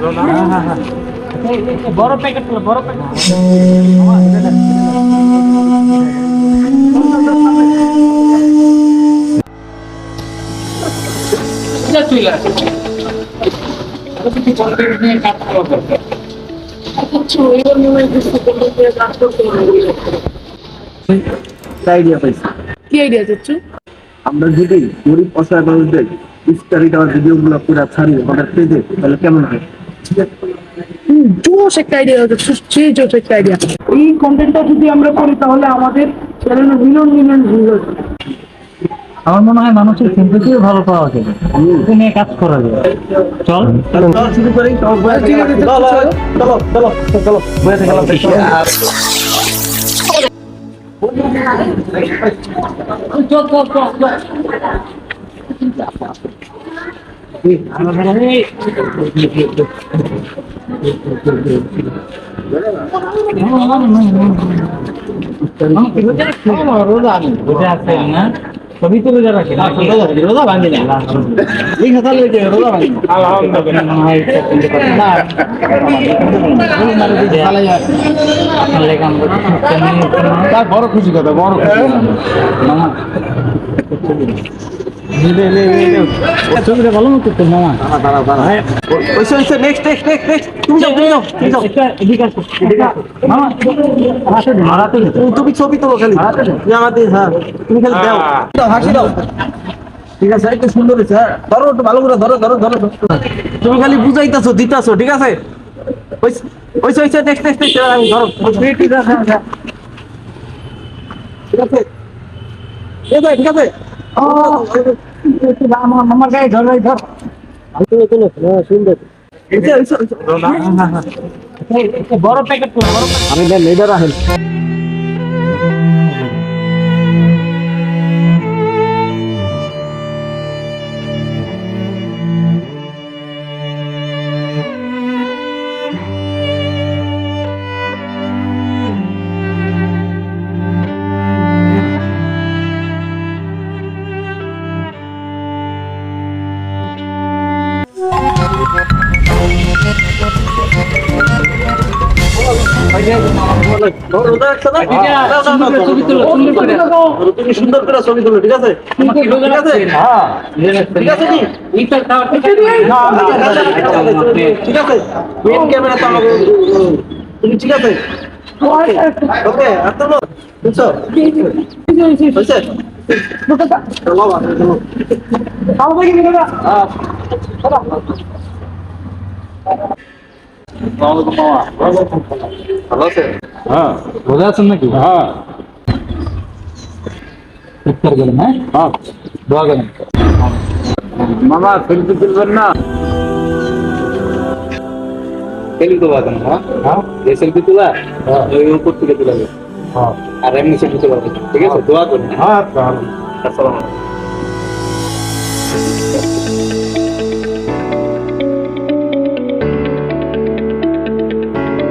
হ্যাঁ হ্যাঁ হ্যাঁ বড় প্যাকেট বড় প্যাকেট আইডিয়া পাইছি। কি আইডিয়া চাচ্ছু? আমরা যদি গরিব অসহায় মানুষদের ইফতারি দেওয়ার ভিডিও গুলো পুরো ছাড়ি আমাদের পেজে, তাহলে কেমন হয়? ঠিক আছে, জোশ একটা আইডিয়া চাচ্ছু, সেই জোশ একটা আইডিয়া। এই কন্টেন্টটা যদি আমরা করি তাহলে আমাদের চ্যানেলে মিলিয়ন মিলিয়ন ভিউজ আসবে। আমার মনে হয় মানুষের সিম্পথিও ভালো পাওয়া যাবে, এটা নিয়ে কাজ করা যাবে। চল চল শুরু করি। ঠিক আছে, চলো চলো চলো চলো বসে গেলাম। ছবি তুলে যা রাখি রোজা ভাঙি না এই কথা লইতে রোজা ভাঙি তার বড় খুশি কথা, বড় খুশি মামা ছবিটা ভালো মতো তো মামা। তুমি ছবি তোলো খালি, তুমি খালি দাও, হাসি দাও। ঠিক আছে, একটু সুন্দর হয়েছে। ধরো একটু ভালো করে, ধরো ধরো ধরো। তুমি খালি বুঝাইতেছো, দিতেছো। ঠিক আছে, নেক্সট নেক্সট আমি ধরো। ঠিক আছে, ঠিক আছে, ঠিক আছে। আমার গায়ে ধর ধর সুন্দর বড় প্যাকেট আমি নেইবার আহেন। তুমি সুন্দর করে ছবি তুলো। ঠিক আছে, ঠিক আছে, ঠিক আছে। ঠিক আছে, মেন ক্যামেরা তো আমাকে। তুমি ঠিক আছে, ওকে। আর তোলো, বুঝছো? হয়েছে? ভালো আছে? হ্যাঁ রোজা আছেন নাকি? হ্যাঁ ইফতার করেন, হ্যাঁ দোয়া করেন। মামা, সেলফি তুলবেন না? সেলফি তোলা কেন? হ্যাঁ, এই সেলফি তোলা ওই উপর থেকে তোলা যাবে। হ্যাঁ আর এমনি সেলফি তোলা যাবে। ঠিক আছে, দোয়া করুন। হ্যাঁ আসসালামু আলাইকুম।